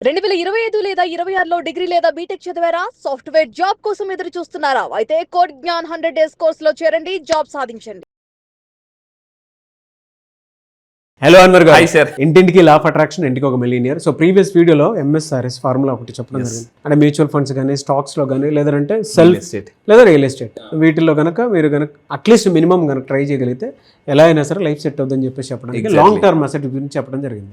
2025 లేదా 26లో డిగ్రీ లేదా బీటెక్ చదివారా? సాఫ్ట్‌వేర్ జాబ్ కోసం ఎదురు చూస్తున్నారా? అయితే కోడ్ జ్ఞాన్ 100 డేస్ కోర్సులో చేరండి, జాబ్ సాధించండి. హలో అన్వర్ గారు. Hi sir. ఇంటింటికి లా ఆఫ్ అట్రాక్షన్, ఇంటికి ఒక మిలియనియర్. సో ప్రీవియస్ వీడియోలో ఎంఎస్ఆర్ఎస్ ఫార్ములా ఒకటి చెప్పడం జరిగింది. అంటే మ్యూచువల్ ఫండ్స్ కానీ, స్టాక్స్ లో కానీ, లేదంటే సెల్ఫ్ ఎస్టేట్ లేదా రియల్ ఎస్టేట్, వీటిల్లో కనుక మీరు కనుక అట్లీస్ట్ మినిమం కనుక ట్రై చేయగలిగితే ఎలా అయినా సరే లైఫ్ సెట్ అవుతుందని చెప్పేసి చెప్పడానికి లాంగ్ టర్మ్ అసెట్ గురించి చెప్పడం జరిగింది.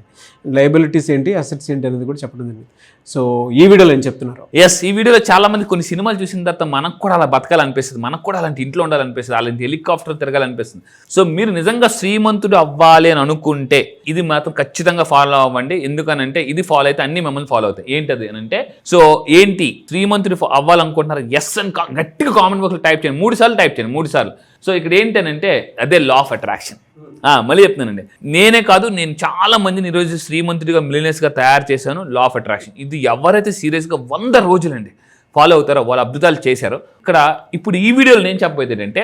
లయబిలిటీస్ ఏంటి, అసెట్స్ ఏంటి అనేది కూడా చెప్పడం జరిగింది. సో ఈ వీడియోలో ఏం చెప్తున్నారు? ఈ వీడియోలో చాలా మంది కొన్ని సినిమాలు చూసిన తర్వాత మనకు కూడా అలా బతకాలనిపిస్తుంది, మనకు కూడా అలాంటి ఇంట్లో ఉండాలనిపిస్తుంది, అలాంటి హెలికాప్టర్ తిరగాలనిపిస్తుంది. సో మీరు నిజంగా శ్రీమంతుడు అవ్వాలి అని అనుకుంటే ఇది మాత్రం ఖచ్చితంగా ఫాలో అవ్వండి. ఎందుకనంటే ఇది ఫాలో అయితే అన్ని మిమ్మల్ని ఫాలో అవుతాయి. ఏంటది అని అంటే, సో ఏంటి శ్రీమంతుడు అవ్వాలనుకుంటున్నారు, ఎస్ అని గట్టిగా కామెంట్ బాక్స్లో టైప్ చేయండి. 3 సార్లు టైప్ చేయండి, 3 సార్లు. సో ఇక్కడ ఏంటనంటే అదే లా ఆఫ్ అట్రాక్షన్. మళ్ళీ చెప్తున్నానండి, నేనే కాదు, నేను చాలా మందిని ఈరోజు శ్రీమంతుడిగా మిలియనర్స్గా తయారు చేశాను. లా ఆఫ్ అట్రాక్షన్ ఇది ఎవరైతే సీరియస్గా 100 రోజులండి ఫాలో అవుతారో వాళ్ళు అద్భుతాలు చేశారు. ఇక్కడ ఇప్పుడు ఈ వీడియోలో నేను చెప్పబోయేది ఏంటంటే,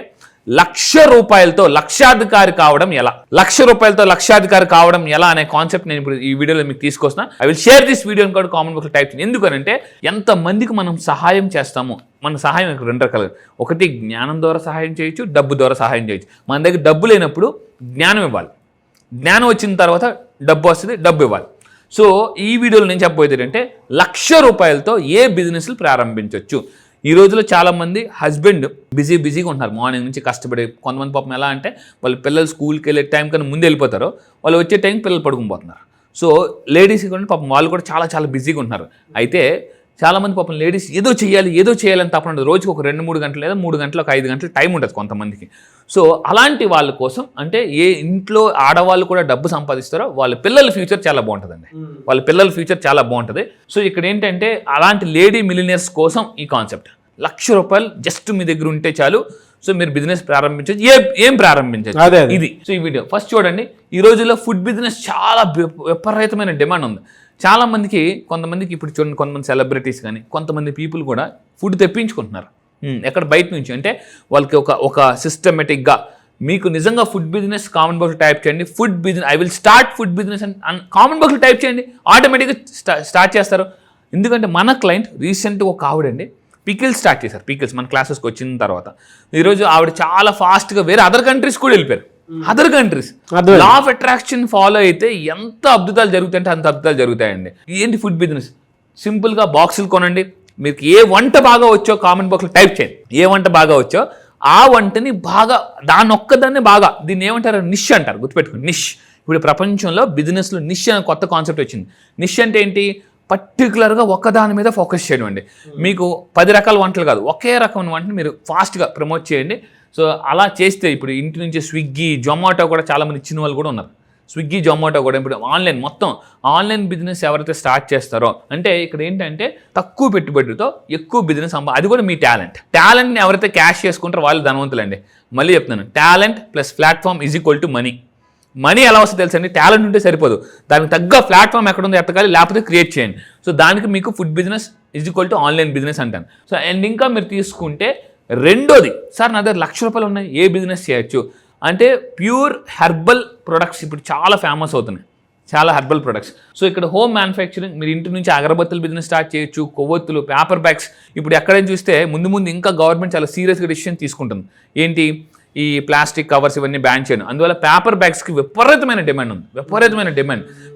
₹1,00,000 లక్షాధికారి కావడం ఎలా, ₹1,00,000 లక్షాధికారి కావడం ఎలా అనే కాన్సెప్ట్ నేను ఇప్పుడు ఈ వీడియోలో మీకు తీసుకొస్తున్నా. I will share this video కూడా కామెంట్ బాక్స్లో టైప్ చేయండి. ఎందుకనంటే ఎంత మందికి మనం సహాయం చేస్తామో, మన సహాయం ఇక్కడ 2 రకాలు. ఒకటి జ్ఞానం ద్వారా సహాయం చేయొచ్చు, డబ్బు ద్వారా సహాయం చేయొచ్చు. మన దగ్గర డబ్బు లేనప్పుడు జ్ఞానం ఇవ్వాలి, జ్ఞానం వచ్చిన తర్వాత డబ్బు వస్తుంది, డబ్బు ఇవ్వాలి. సో ఈ వీడియోలో నేను చెప్పబోయేది ఏంటంటే, ₹1,00,000 ఏ బిజినెస్లు ప్రారంభించవచ్చు. ఈ రోజుల్లో చాలామంది హస్బెండ్ బిజీగా ఉంటున్నారు, మార్నింగ్ నుంచి కష్టపడి. కొంతమంది పాపం ఎలా అంటే వాళ్ళ పిల్లలు స్కూల్కి వెళ్ళే టైం కన్నా ముందు వెళ్ళిపోతారు, వాళ్ళు వచ్చే టైంకి పిల్లలు పడుకుని పోతున్నారు. సో లేడీస్ కూడా పాపం వాళ్ళు కూడా చాలా బిజీగా ఉంటున్నారు. అయితే చాలామంది పాపం లేడీస్ ఏదో చేయాలని తప్ప ఉండదు. రోజుకి ఒక 2-3 గంటలు లేదా 3 గంటలు, ఒక 5 గంటలు టైం ఉంటుంది కొంతమందికి. సో అలాంటి వాళ్ళ కోసం, అంటే ఏ ఇంట్లో ఆడవాళ్ళు కూడా డబ్బు సంపాదిస్తారో వాళ్ళ పిల్లల ఫ్యూచర్ చాలా బాగుంటుందండి, వాళ్ళ పిల్లల ఫ్యూచర్ చాలా బాగుంటుంది. సో ఇక్కడ ఏంటంటే అలాంటి లేడీ మిలియనర్స్ కోసం ఈ కాన్సెప్ట్. ₹1,00,000 జస్ట్ మీ దగ్గర ఉంటే చాలు. సో మీరు బిజినెస్ ప్రారంభించవచ్చు. ఏం ప్రారంభించవచ్చు ఇది. సో ఈ వీడియో ఫస్ట్ చూడండి. ఈ రోజుల్లో ఫుడ్ బిజినెస్ చాలా విపరీతమైన డిమాండ్ ఉంది. చాలా మందికి, కొంతమందికి ఇప్పుడు చూడండి, కొంతమంది సెలబ్రిటీస్ కానీ కొంతమంది పీపుల్ కూడా ఫుడ్ తెప్పించుకుంటున్నారు ఎక్కడ బయట నుంచి. అంటే వాళ్ళకి ఒక సిస్టమేటిక్గా, మీకు నిజంగా ఫుడ్ బిజినెస్ కామెంట్ బాక్స్లో టైప్ చేయండి. Food business, I will start food business అని కామెంట్ బాక్స్లో టైప్ చేయండి, ఆటోమేటిక్గా స్టార్ట్ చేస్తారు. ఎందుకంటే మన క్లయింట్ రీసెంట్గా ఒక ఆవిడండి పికిల్స్ స్టార్ట్ చేశారు. పికిల్స్ మన క్లాసెస్కి వచ్చిన తర్వాత ఈరోజు ఆవిడ చాలా ఫాస్ట్గా వేరే అదర్ కంట్రీస్ కూడా వెళ్ళిపోయారు. Other countries law of attraction follow అయితే ఎంత అద్భుతాలు జరుగుతాయంటే అంత అద్భుతాలు జరుగుతాయండి. ఏంటి ఫుడ్ బిజినెస్? సింపుల్గా బాక్సులు కొనండి. మీకు ఏ వంట బాగా వచ్చో కామెంట్ బాక్స్లో టైప్ చేయండి. ఏ వంట బాగా వచ్చో ఆ వంటని బాగా, దాన్ని బాగా, దీన్ని ఏమంటారు, నిష్ అంటారు. గుర్తుపెట్టుకోండి, నిష్. ఇప్పుడు ప్రపంచంలో బిజినెస్లో నిష్ అనే కొత్త కాన్సెప్ట్ వచ్చింది. నిష్ అంటే ఏంటి? పర్టికులర్గా ఒకదాని మీద ఫోకస్ చేయడం అండి. మీకు 10 రకాల వంటలు కాదు, ఒకే రకమైన వంటని మీరు ఫాస్ట్గా ప్రమోట్ చేయండి. సో అలా చేస్తే ఇప్పుడు ఇంటి నుంచి స్విగ్గీ, జొమాటో కూడా చాలామంది ఇచ్చిన వాళ్ళు కూడా ఉన్నారు. స్విగ్గీ, జొమాటో కూడా ఇప్పుడు మొత్తం ఆన్లైన్ బిజినెస్ ఎవరైతే స్టార్ట్ చేస్తారో, అంటే ఇక్కడ ఏంటంటే తక్కువ పెట్టుబడితో ఎక్కువ బిజినెస్ అది కూడా మీ టాలెంట్ని ఎవరైతే క్యాష్ చేసుకుంటారో వాళ్ళు ధనవంతులండి. మళ్ళీ చెప్తున్నాను, talent plus platform is equal to money. Money ఎలా వస్తుంది తెలుసండి? టాలెంట్ ఉంటే సరిపోదు, దానికి తగ్గ ప్లాట్ఫామ్ ఎక్కడ ఉందో ఎత్తకాలి, లేకపోతే క్రియేట్ చేయండి. సో దానికి మీకు food business is equal to online business అంటాను. సో అండ్ ఇంకా మీరు తీసుకుంటే రెండోది, సార్ నా దగ్గర ₹1,00,000 ఉన్నాయి, ఏ బిజినెస్ చేయొచ్చు అంటే, ప్యూర్ హెర్బల్ ప్రొడక్ట్స్ ఇప్పుడు చాలా ఫేమస్ అవుతున్నాయి, చాలా హెర్బల్ ప్రొడక్ట్స్. సో ఇక్కడ హోమ్ మ్యానుఫ్యాక్చరింగ్, మీరు ఇంటి నుంచి అగరబత్తుల బిజినెస్ స్టార్ట్ చేయొచ్చు, కొవ్వొత్తులు, పేపర్ బ్యాగ్స్. ఇప్పుడు ఎక్కడైనా చూస్తే ముందు ఇంకా గవర్నమెంట్ చాలా సీరియస్గా డిసిషన్ తీసుకుంటుంది. ఏంటి? ఈ ప్లాస్టిక్ కవర్స్ ఇవన్నీ బ్యాన్ చేయడం. అందువల్ల పేపర్ బ్యాగ్స్కి విపరీతమైన డిమాండ్ ఉంది.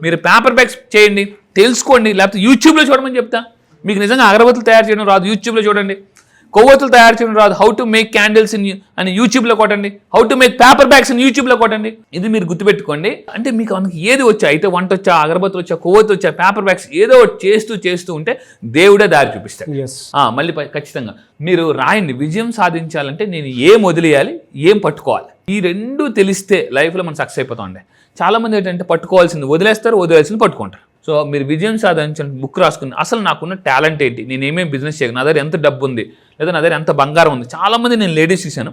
మీరు పేపర్ బ్యాగ్స్ చేయండి, తెలుసుకోండి, లేకపోతే యూట్యూబ్లో చూడమని చెప్తా. మీకు నిజంగా అగరబత్తులు తయారు చేయడం రాదు, యూట్యూబ్లో చూడండి. కొవ్వొత్తులు తయారు చేయడం రాదు, హౌ టు మేక్ క్యాండిల్స్ అని యూట్యూబ్లో కొట్టండి. How to make paper bags అని యూట్యూబ్లో కొట్టండి. ఇది మీరు గుర్తుపెట్టుకోండి. అంటే మీకు మనకి ఏది వచ్చా, అయితే వంట వచ్చా, అగరబత్తులు వచ్చా, కొవ్వొత్తు వచ్చా, పేపర్ బ్యాగ్స్, ఏదో చేస్తూ ఉంటే దేవుడే దారి చూపిస్తాడు. మళ్ళీ ఖచ్చితంగా మీరు రాయండి. విజయం సాధించాలంటే నేను ఏం వదిలేయాలి, ఏం పట్టుకోవాలి, ఈ 2 తెలిస్తే లైఫ్లో మనం సక్సెస్ అయిపోతామండి. చాలామంది ఏంటంటే పట్టుకోవాల్సింది వదిలేస్తారు, వదిలేసింది పట్టుకుంటారు. సో మీరు విజయం సాధించిన బుక్ రాసుకుని అసలు నాకున్న టాలెంట్ ఏంటి, నేను ఏమేమి బిజినెస్ చేయగలను, నా దగ్గర ఎంత డబ్బు ఉంది, లేదా నా దగ్గర ఎంత బంగారం ఉంది. చాలామంది నేను లేడీస్ చూశాను,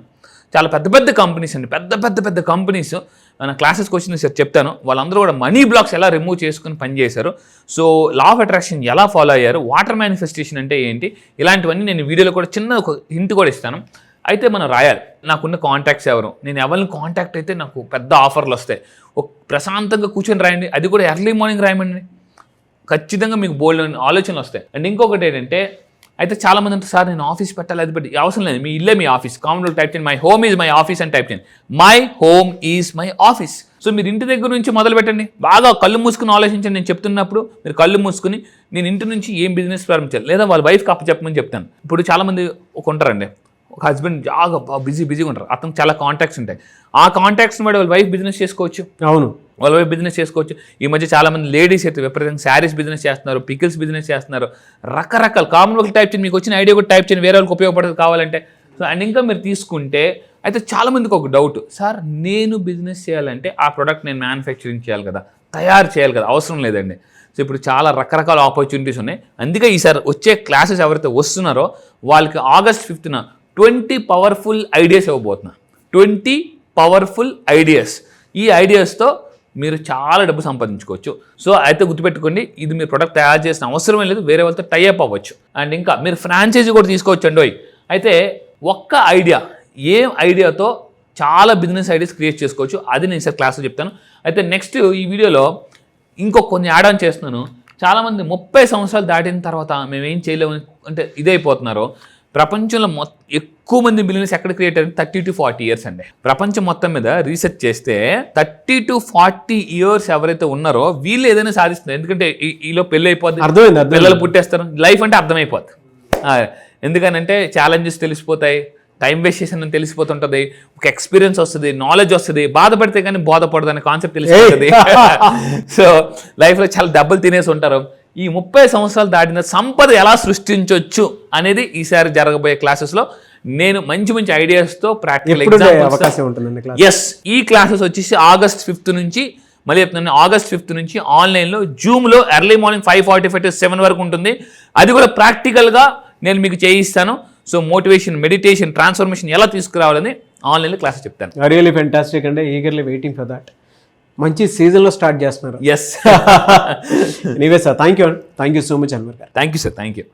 చాలా పెద్ద కంపెనీస్ అండి, పెద్ద కంపెనీస్ నా క్లాసెస్కి వచ్చిన సార్ చెప్తాను. వాళ్ళందరూ కూడా మనీ బ్లాక్స్ ఎలా రిమూవ్ చేసుకుని పనిచేశారు, సో లా ఆఫ్ అట్రాక్షన్ ఎలా ఫాలో అయ్యారు, వాటర్ మేనిఫెస్టేషన్ అంటే ఏంటి, ఇలాంటివన్నీ నేను వీడియోలో కూడా చిన్న ఒక హింట్ కూడా ఇస్తాను. అయితే మనం రాయాలి, నాకున్న కాంటాక్ట్స్ ఎవరు, నేను ఎవరిని కాంటాక్ట్ అయితే నాకు పెద్ద ఆఫర్లు వస్తాయి. ప్రశాంతంగా కూర్చొని రాయండి, అది కూడా ఎర్లీ మార్నింగ్ రాయమండి. ఖచ్చితంగా మీకు బోల్డ్ ఆలోచనలు వస్తాయి. అండ్ ఇంకొకటి ఏంటంటే, అయితే చాలా మంది అంటే సార్ నేను ఆఫీస్ పెట్టాలి, అది పెట్టి అవసరం లేదు, మీ ఇల్లే మీ ఆఫీస్. కామన్లో టైప్ చేయండి my home is my office అని టైప్ చేయండి. My home is my office. So మీరు ఇంటి దగ్గర నుంచి మొదలు పెట్టండి. బాగా కళ్ళు మూసుకుని ఆలోచించండి. నేను చెప్తున్నప్పుడు మీరు కళ్ళు మూసుకుని నేను ఇంటి నుంచి ఏం బిజినెస్ ప్రారంభించాలి, లేదా వాళ్ళ వైఫ్కి చెప్పమని చెప్తాను. ఇప్పుడు చాలామంది ఉంటారండి, ఒక హస్బెండ్ బాగా బిజీగా ఉంటారు, అతనికి చాలా కాంటాక్ట్స్ ఉంటాయి. ఆ కాంటాక్ట్స్ని బట్టి వాళ్ళ వైఫ్ బిజినెస్ చేసుకోవచ్చు. అవును, వాళ్ళ వైపు బిజినెస్ చేసుకోవచ్చు. ఈ మధ్య చాలా మంది లేడీస్ అయితే విపరీతంగా శారీస్ బిజినెస్ చేస్తున్నారు, పికిల్స్ బిజినెస్ చేస్తున్నారు, రకరకాల కామన్ వర్క్ టైప్ చేయండి. మీకు వచ్చిన ఐడియా కూడా టైప్ చేయండి, వేరే వాళ్ళకి ఉపయోగపడుతుంది కావాలంటే. సో అండ్ ఇంకా మీరు తీసుకుంటే అయితే చాలా మందికి ఒక డౌట్, సార్ నేను బిజినెస్ చేయాలంటే ఆ ప్రోడక్ట్ నేను మ్యానుఫ్యాక్చరింగ్ చేయాలి కదా, తయారు చేయాలి కదా, అవసరం లేదండి. సో ఇప్పుడు చాలా రకరకాల ఆపర్చునిటీస్ ఉన్నాయి. అందుకే ఈసారి వచ్చే క్లాసెస్ ఎవరైతే వస్తున్నారో వాళ్ళకి August 5th 20 పవర్ఫుల్ ఐడియాస్ ఇవ్వబోతున్నా. 20 పవర్ఫుల్ ఐడియాస్. ఈ ఐడియాస్తో మీరు చాలా డబ్బు సంపాదించుకోవచ్చు. సో అయితే గుర్తుపెట్టుకోండి, ఇది మీరు ప్రొడక్ట్ తయారు చేసిన అవసరమే లేదు, వేరే వాళ్ళతో టైఅప్ అవ్వచ్చు. అండ్ ఇంకా మీరు ఫ్రాంచైజీ కూడా తీసుకోవచ్చు అండి. అయితే ఒక్క ఐడియా, ఏం ఐడియాతో చాలా బిజినెస్ ఐడియాస్ క్రియేట్ చేసుకోవచ్చు, అది నేను ఈసారి క్లాస్లో చెప్తాను. అయితే నెక్స్ట్ ఈ వీడియోలో కొన్ని యాడ్ ఆన్ చేస్తున్నాను. చాలామంది 30 సంవత్సరాలు దాటిన తర్వాత మేమేం చేయలేము అంటే ఇదైపోతున్నారు. ప్రపంచంలో ఎక్కువ మంది బిజినెస్ ఎక్కడ క్రియేట్ అయింది 30 to 40 years అండి. ప్రపంచం మొత్తం మీద రీసెర్చ్ చేస్తే 30 to 40 years ఎవరైతే ఉన్నారో వీళ్ళు ఏదైనా సాధిస్తున్నారు. ఎందుకంటే ఈలో పెళ్ళి అయిపోద్ది, పిల్లలు పుట్టేస్తారు, లైఫ్ అంటే అర్థమైపోద్ది. ఎందుకనంటే ఛాలెంజెస్ తెలిసిపోతాయి, టైం వేస్ట్ చేసిన తెలిసిపోతుంటుంది, ఒక ఎక్స్పీరియన్స్ వస్తుంది, నాలెడ్జ్ వస్తుంది. బాధపడితే కానీ బోధపడదు అనే కాన్సెప్ట్ తెలిసిపోతుంది. సో లైఫ్లో చాలా దెబ్బలు తినేసి ఉంటారు. ఈ 30 సంవత్సరాలు దాటిన సంపద ఎలా సృష్టించవచ్చు అనేది ఈసారి జరగబోయే క్లాసెస్లో నేను మంచి ఐడియాస్తో ప్రాక్టికల్ ఎగ్జాంపుల్స్. ఎస్, ఈ క్లాసెస్ వచ్చేసి August 5th నుంచి, మళ్ళీ చెప్తున్నాను, August 5th నుంచి ఆన్లైన్లో జూమ్లో ఎర్లీ మార్నింగ్ 5:45 to 7 వరకు ఉంటుంది. అది కూడా ప్రాక్టికల్గా నేను మీకు చేయిస్తాను. సో మోటివేషన్, మెడిటేషన్, ట్రాన్స్ఫర్మేషన్ ఎలా తీసుకురావాలని ఆన్లైన్లో క్లాసెస్ చెప్తాను. రియల్లీ ఫెంటాస్టిక్ అండి, ఈగర్లీ వెయిటింగ్ ఫర్ దట్. మంచి సీజన్లో స్టార్ట్ చేస్తున్నారు. Yes. Anyway sir, thank you so much Anwar గారు. Thank you sir, thank you.